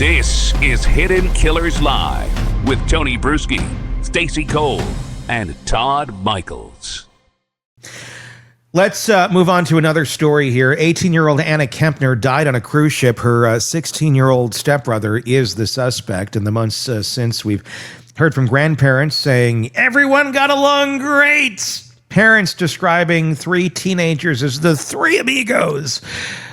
This is Hidden Killers Live with Tony Brueski, Stacey Cole, and Todd Michaels. Let's move on to another story here. 18-year-old Anna Kepner died on a cruise ship. Her 16-year-old stepbrother is the suspect. In the months since, we've heard from grandparents saying, everyone got along great. Parents describing three teenagers as the three amigos.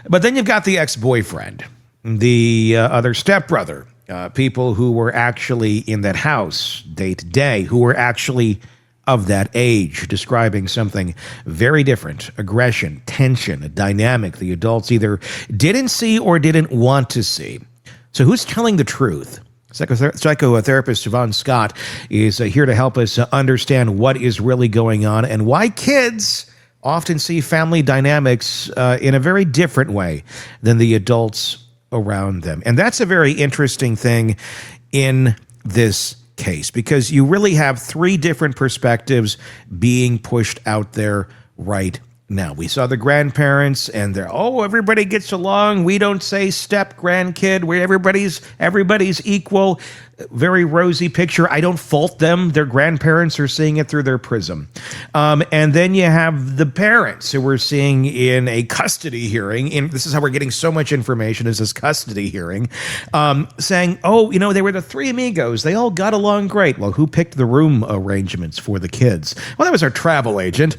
But then you've got the ex-boyfriend, the other stepbrother, people who were actually in that house day to day, who were actually of that age, describing something very different: aggression, tension, a dynamic the adults either didn't see or didn't want to see. So who's telling the truth? Psychotherapist Shavaun Scott is here to help us understand what is really going on and why kids often see family dynamics in a very different way than the adults around them. And that's a very interesting thing in this case, because you really have three different perspectives being pushed out there right now. We saw the grandparents and they're, everybody gets along. We don't say step grandkid, where everybody's equal. Very rosy picture. I don't fault them. Their grandparents are seeing it through their prism. And then you have the parents who we're seeing in a custody hearing. And this is how we're getting so much information, is this custody hearing, saying, they were the three amigos. They all got along great. Well, who picked the room arrangements for the kids? Well, that was our travel agent.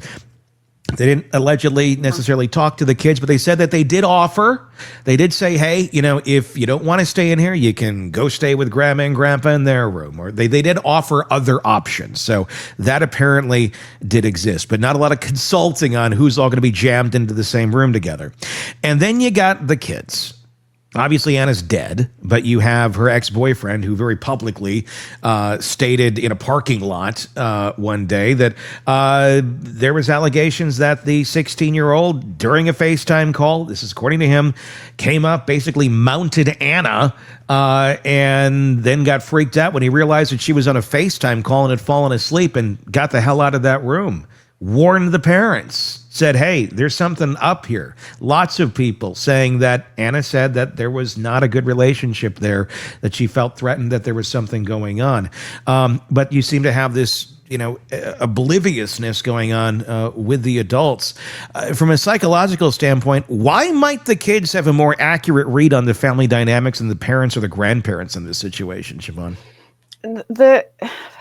They didn't allegedly necessarily talk to the kids, but they said that they did offer. They did say, hey, if you don't want to stay in here, you can go stay with grandma and grandpa in their room. Or they did offer other options. So that apparently did exist, but not a lot of consulting on who's all going to be jammed into the same room together. And then you got the kids. Obviously, Anna's dead, but you have her ex-boyfriend who very publicly stated in a parking lot one day that there was allegations that the 16-year-old, during a FaceTime call, this is according to him, came up, basically mounted Anna, and then got freaked out when he realized that she was on a FaceTime call and had fallen asleep and got the hell out of that room. Warned the parents, said, hey, there's something up here. Lots of people saying that Anna said that there was not a good relationship there, that she felt threatened, that there was something going on. But you seem to have this, obliviousness going on with the adults. From a psychological standpoint, why might the kids have a more accurate read on the family dynamics than the parents or the grandparents in this situation, Shavaun? The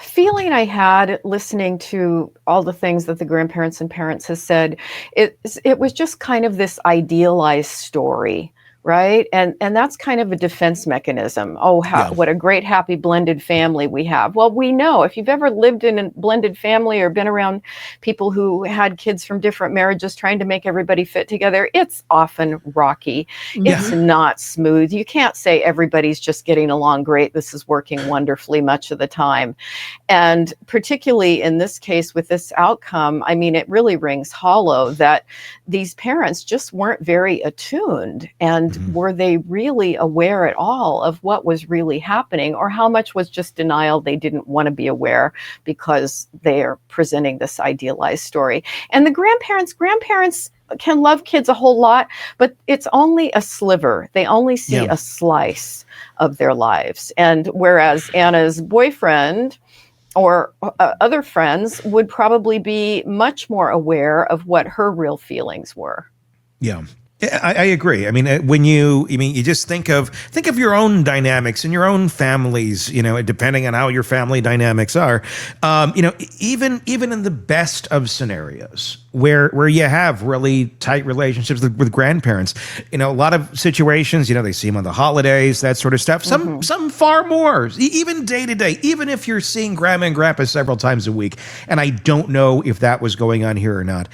feeling I had listening to all the things that the grandparents and parents has said, it was just kind of this idealized story, right? And that's kind of a defense mechanism. What a great, happy, blended family we have. Well, we know if you've ever lived in a blended family or been around people who had kids from different marriages trying to make everybody fit together, it's often rocky. It's not smooth. You can't say everybody's just getting along great. This is working wonderfully much of the time. And particularly in this case with this outcome, I mean, it really rings hollow that these parents just weren't very attuned. And were they really aware at all of what was really happening, or how much was just denial? They didn't want to be aware because they are presenting this idealized story. And the grandparents can love kids a whole lot, but it's only a sliver. They only see a slice of their lives. And whereas Anna's boyfriend or other friends would probably be much more aware of what her real feelings were. Yeah. I agree. I mean, you just think of your own dynamics and your own families, depending on how your family dynamics are, even in the best of scenarios where you have really tight relationships with grandparents, a lot of situations, they see them on the holidays, that sort of stuff. Some far more, even day to day, even if you're seeing grandma and grandpa several times a week. And I don't know if that was going on here or not.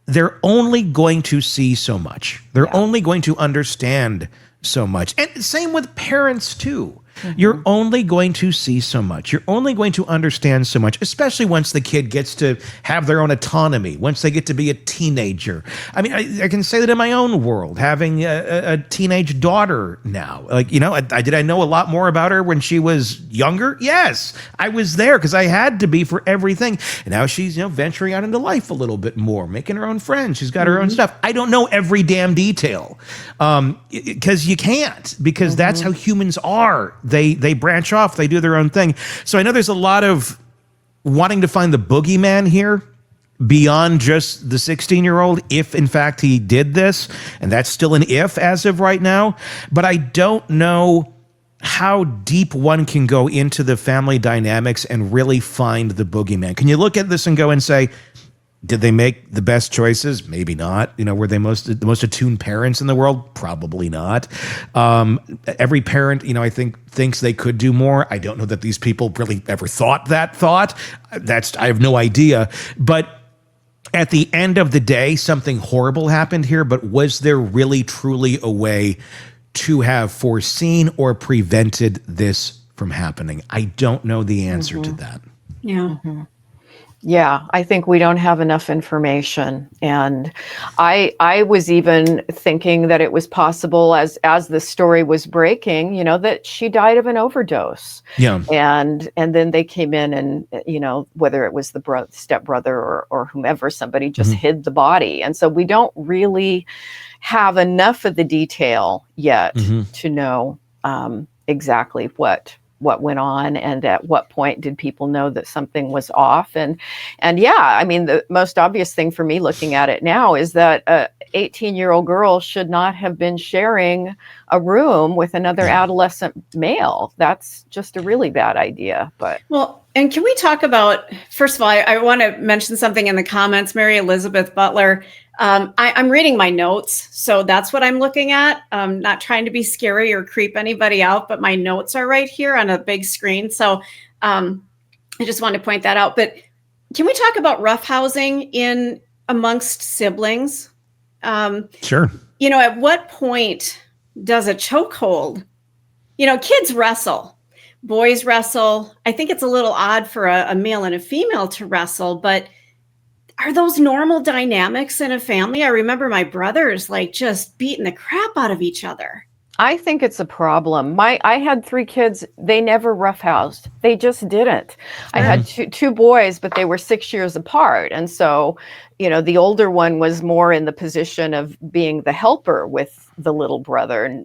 They're only going to see so much. They're only going to understand so much. And same with parents too. You're only going to see so much. You're only going to understand so much, especially once the kid gets to have their own autonomy, once they get to be a teenager. I mean, I can say that in my own world, having a teenage daughter now. Like, did I know a lot more about her when she was younger? Yes, I was there because I had to be for everything. And now she's, venturing out into life a little bit more, making her own friends. She's got her own stuff. I don't know every damn detail because you can't, because that's how humans are. They branch off, they do their own thing. So I know there's a lot of wanting to find the boogeyman here beyond just the 16-year-old, if in fact he did this, and that's still an if as of right now. But I don't know how deep one can go into the family dynamics and really find the boogeyman. Can you look at this and go and say, did they make the best choices? Maybe not. Were they the most attuned parents in the world? Probably not. Every parent, I think, thinks they could do more. I don't know that these people really ever thought that thought. I have no idea. But at the end of the day, something horrible happened here. But was there really, truly a way to have foreseen or prevented this from happening? I don't know the answer to that. Yeah. Yeah, I think we don't have enough information. And I was even thinking that it was possible as the story was breaking, that she died of an overdose. Yeah. And then they came in and, whether it was the stepbrother or whomever, somebody just hid the body. And so we don't really have enough of the detail yet to know exactly what went on and at what point did people know that something was off. And yeah, I mean, the most obvious thing for me looking at it now is that a 18-year-old girl should not have been sharing a room with another adolescent male. That's just a really bad idea. But well, and can we talk about, first of all, I want to mention something in the comments. Mary Elizabeth Butler, I'm reading my notes, so that's what I'm looking at. I'm not trying to be scary or creep anybody out, but my notes are right here on a big screen. So I just want to point that out. But can we talk about roughhousing in amongst siblings? Sure. At what point does a chokehold? Kids wrestle. Boys wrestle. I think it's a little odd for a male and a female to wrestle, but are those normal dynamics in a family? I remember my brothers just beating the crap out of each other. I think it's a problem. I had 3 kids. They never roughhoused. They just didn't. I had two boys, but they were 6 years apart. And so, the older one was more in the position of being the helper with the little brother.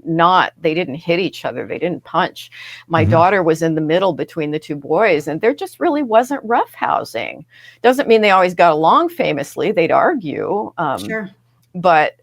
They didn't hit each other. They didn't punch. My daughter was in the middle between the 2 boys, and there just really wasn't roughhousing. Doesn't mean they always got along famously. They'd argue. Sure. But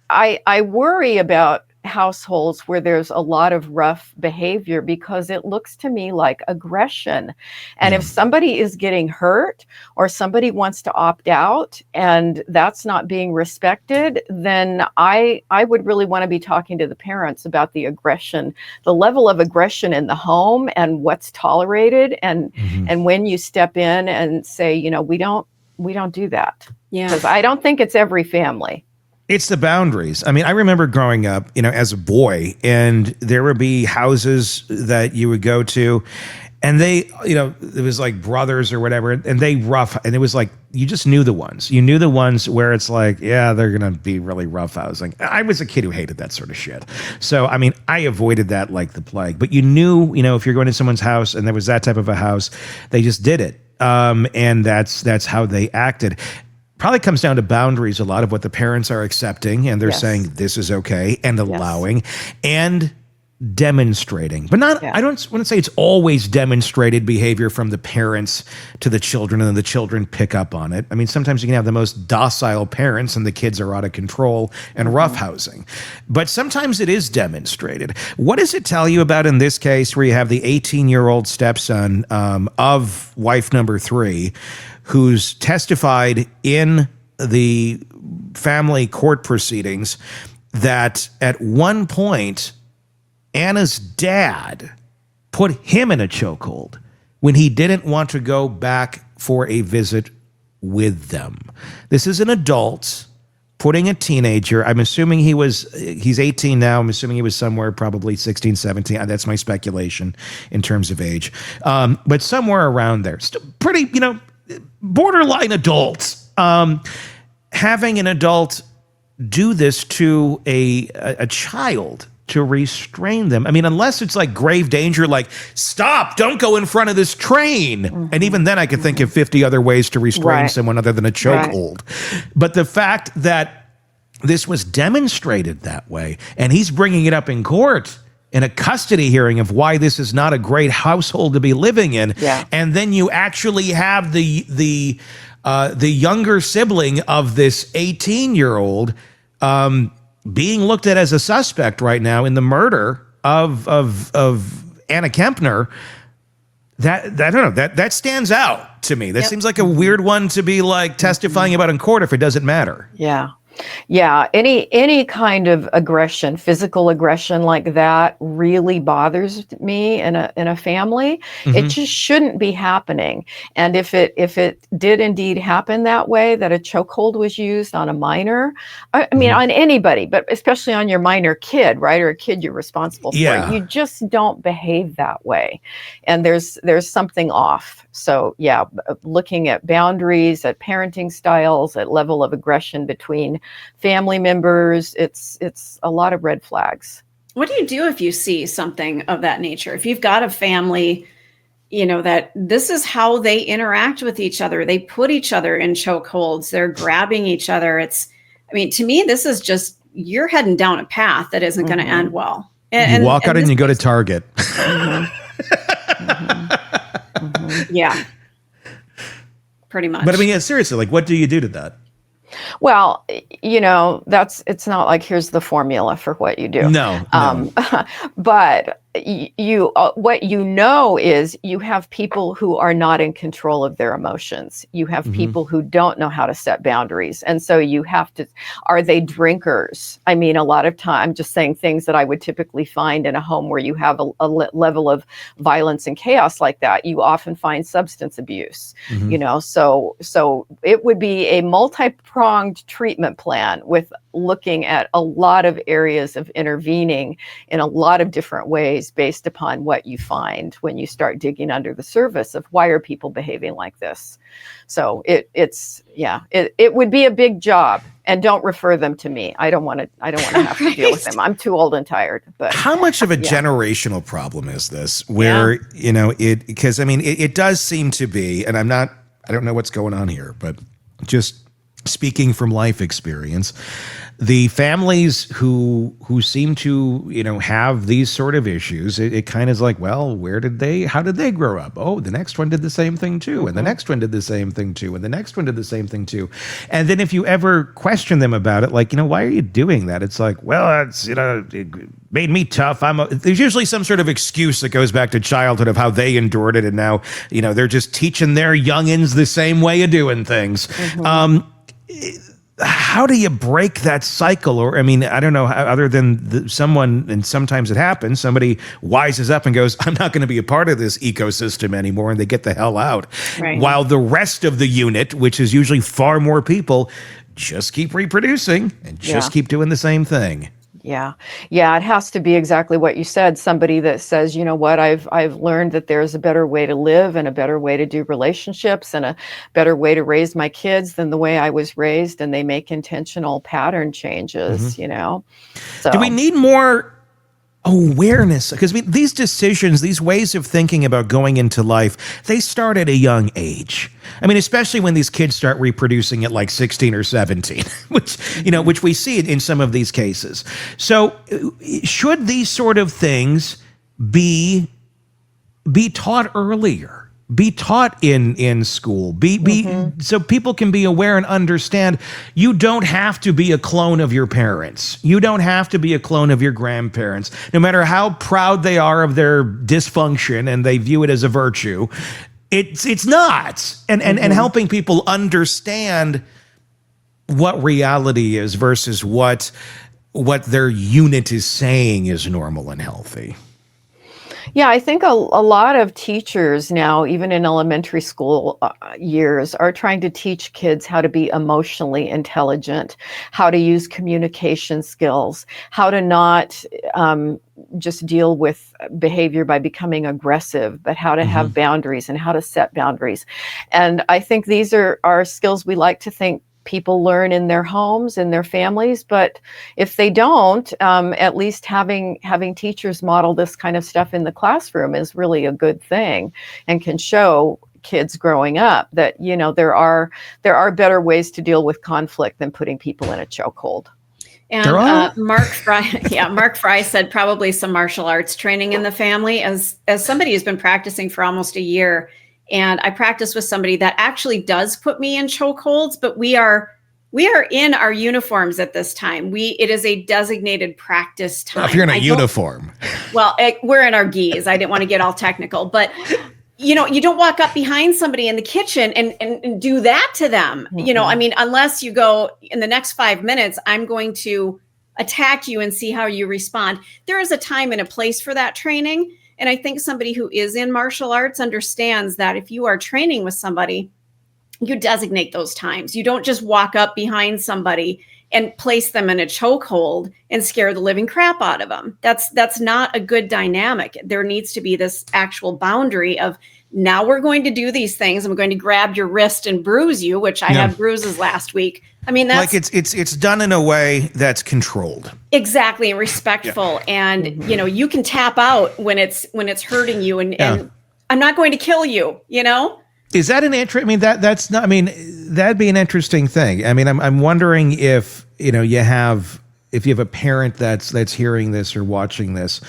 I worry about households where there's a lot of rough behavior because it looks to me like aggression. And if somebody is getting hurt or somebody wants to opt out and that's not being respected, then I would really want to be talking to the parents about the aggression, the level of aggression in the home and what's tolerated and when you step in and say, we don't do that. Yeah. Because I don't think it's every family. It's the boundaries. I mean, I remember growing up, as a boy, and there would be houses that you would go to, and they, it was like brothers or whatever, and they and it was like, you just knew the ones. You knew the ones where it's like, yeah, they're going to be really roughhousing. I was a kid who hated that sort of shit. So, I mean, I avoided that like the plague. But you knew, if you're going to someone's house and there was that type of a house, they just did it. And that's how they acted. Probably comes down to boundaries, a lot of what the parents are accepting, and they're saying this is okay, and allowing, and demonstrating. But not, I don't want to say it's always demonstrated behavior from the parents to the children, and then the children pick up on it. I mean, sometimes you can have the most docile parents, and the kids are out of control and roughhousing. But sometimes it is demonstrated. What does it tell you about in this case where you have the 18-year-old stepson of wife number 3, who's testified in the family court proceedings that at one point, Anna's dad put him in a chokehold when he didn't want to go back for a visit with them. This is an adult putting a teenager, I'm assuming he's 18 now. I'm assuming he was somewhere probably 16, 17. That's my speculation in terms of age. But somewhere around there. Still pretty, borderline adults. Having an adult do this to a child to restrain them. I mean, unless it's like grave danger, like, stop, don't go in front of this train. Mm-hmm. And even then I could think of 50 other ways to restrain someone other than a chokehold. Right. But the fact that this was demonstrated that way, and he's bringing it up in court in a custody hearing of why this is not a great household to be living in. Yeah. And then you actually have the younger sibling of this 18-year-old being looked at as a suspect right now in the murder of Anna Kepner. That I don't know, that stands out to me. That seems like a weird one to be like testifying about in court if it doesn't matter. Yeah. Yeah, any kind of aggression, physical aggression like that really bothers me in a family. Mm-hmm. It just shouldn't be happening. And if it did indeed happen that way, that a chokehold was used on a minor, I mean, on anybody, but especially on your minor kid, right? Or a kid you're responsible for. You just don't behave that way. And there's something off. So yeah, looking at boundaries, at parenting styles, at level of aggression between family members, it's a lot of red flags. What do you do if you see something of that nature? If you've got a family, that this is how they interact with each other. They put each other in chokeholds. They're grabbing each other. To me, this is just, you're heading down a path that isn't going to end well. And you walk out and you go to Target. Yeah. Pretty much. But seriously, like, what do you do to that? Well, it's not like here's the formula for what you do. No. But what is you have people who are not in control of their emotions. You have people who don't know how to set boundaries. And so you have to, are they drinkers? A lot of time, I'm just saying things that I would typically find in a home where you have a level of violence and chaos like that. You often find substance abuse, so it would be a multi-pronged treatment plan with looking at a lot of areas of intervening in a lot of different ways based upon what you find when you start digging under the surface of why are people behaving like this. So it would be a big job, and don't refer them to me. I don't want to have to deal with them. I'm too old and tired. But how much of a generational problem is this where, because it does seem to be, and I don't know what's going on here, but just speaking from life experience, the families who seem to, have these sort of issues, it kind of is like, well, how did they grow up? Oh, the next one did the same thing too. And the next one did the same thing too. And the next one did the same thing too. And then if you ever question them about it, like, why are you doing that? It's like, well, it's, it made me tough. There's usually some sort of excuse that goes back to childhood of how they endured it. And now, they're just teaching their youngins the same way of doing things. How do you break that cycle? Or, I don't know, other than someone, and sometimes it happens, somebody wises up and goes, I'm not going to be a part of this ecosystem anymore, and they get the hell out. Right. While the rest of the unit, which is usually far more people, just keep reproducing and just keep doing the same thing. Yeah. It has to be exactly what you said. Somebody that says, you know what, I've learned that there's a better way to live and a better way to do relationships and a better way to raise my kids than the way I was raised, and they make intentional pattern changes, So do we need more awareness? Because these decisions, these ways of thinking about going into life, they start at a young age. Especially when these kids start reproducing at like 16 or 17, which we see in some of these cases. So should these sort of things be taught earlier? Be taught in school, so people can be aware and understand you don't have to be a clone of your parents. You don't have to be a clone of your grandparents. No matter how proud they are of their dysfunction and they view it as a virtue, it's not. And helping people understand what reality is versus what their unit is saying is normal and healthy. Yeah, I think a lot of teachers now, even in elementary school years, are trying to teach kids how to be emotionally intelligent, how to use communication skills, how to not just deal with behavior by becoming aggressive, but how to have boundaries and how to set boundaries. And I think these are skills we like to think people learn in their homes, in their families, but if they don't, at least having teachers model this kind of stuff in the classroom is really a good thing, and can show kids growing up that, you know, there are better ways to deal with conflict than putting people in a chokehold. And Mark Fry said probably some martial arts training in the family. As somebody who's been practicing for almost a year, and I practice with somebody that actually does put me in chokeholds, but we are in our uniforms at this time. It is a designated practice time. Well, if you're in a uniform. Well, we're in our gis. I didn't want to get all technical, but you know, you don't walk up behind somebody in the kitchen and do that to them. You know, I mean, unless you go in the next 5 minutes, I'm going to attack you and see how you respond. There is a time and a place for that training. And I think somebody who is in martial arts understands that if you are training with somebody, you designate those times. You don't just walk up behind somebody and place them in a chokehold and scare the living crap out of them. That's not a good dynamic. There needs to be this actual boundary of, now we're going to do these things. I'm going to grab your wrist and bruise you, which I had bruises last week. I mean, that's like it's done in a way that's controlled. Exactly, and respectful. And you know, you can tap out when it's hurting you, and I'm not going to kill you, you know? Is that an interest? I mean, that's not, I mean, that'd be an interesting thing. I mean, I'm wondering if, you know, if you have a parent that's hearing this or watching this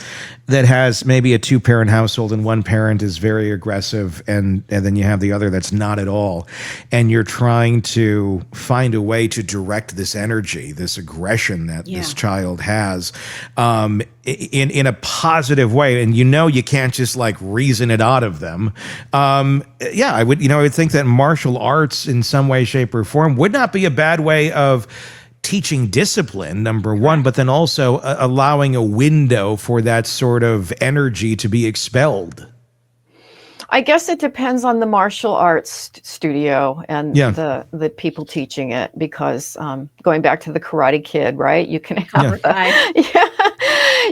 that has maybe a 2-parent household, and one parent is very aggressive, and then you have the other that's not at all, and you're trying to find a way to direct this energy, this aggression that this child has, in a positive way, and you know you can't just like reason it out of them. I would think that martial arts in some way, shape, or form would not be a bad way of teaching discipline, number one, but then also allowing a window for that sort of energy to be expelled. I guess it depends on the martial arts studio and the people teaching it, because going back to the Karate Kid, right? You can have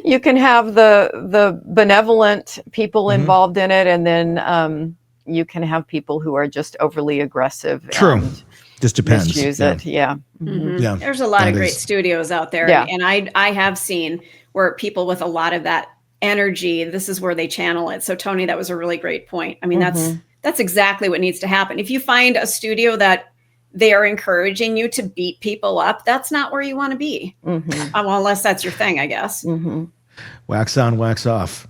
you can have the benevolent people involved in it, and then you can have people who are just overly aggressive. True. Just depends. Misuse it. Yeah. There's a lot of great studios out there. Yeah. And I have seen where people with a lot of that energy, this is where they channel it. So Tony, that was a really great point. I mean, that's exactly what needs to happen. If you find a studio that they are encouraging you to beat people up, that's not where you want to be. Well, unless that's your thing, I guess. Wax on, wax off.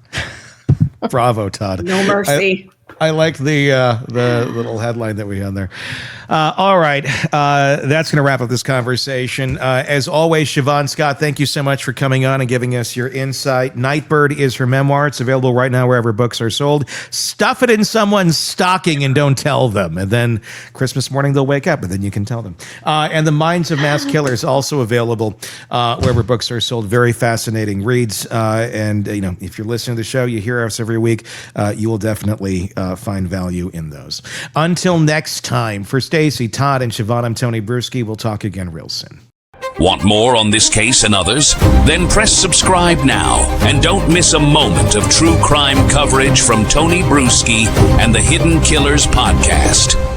Bravo, Todd. No mercy. I like the little headline that we had there. All right. That's going to wrap up this conversation. As always, Shavaun Scott, thank you so much for coming on and giving us your insight. Nightbird is her memoir. It's available right now wherever books are sold. Stuff it in someone's stocking and don't tell them. And then Christmas morning, they'll wake up and then you can tell them. And The Minds of Mass Killers, also available wherever books are sold. Very fascinating reads. And if you're listening to the show, you hear us every week, you will definitely find value in those. Until next time, for Stacy, Todd, and Shavaun, I'm Tony Brueski. We'll talk again real soon. Want more on this case and others? Then press subscribe now and don't miss a moment of true crime coverage from Tony Brueski and the Hidden Killers podcast.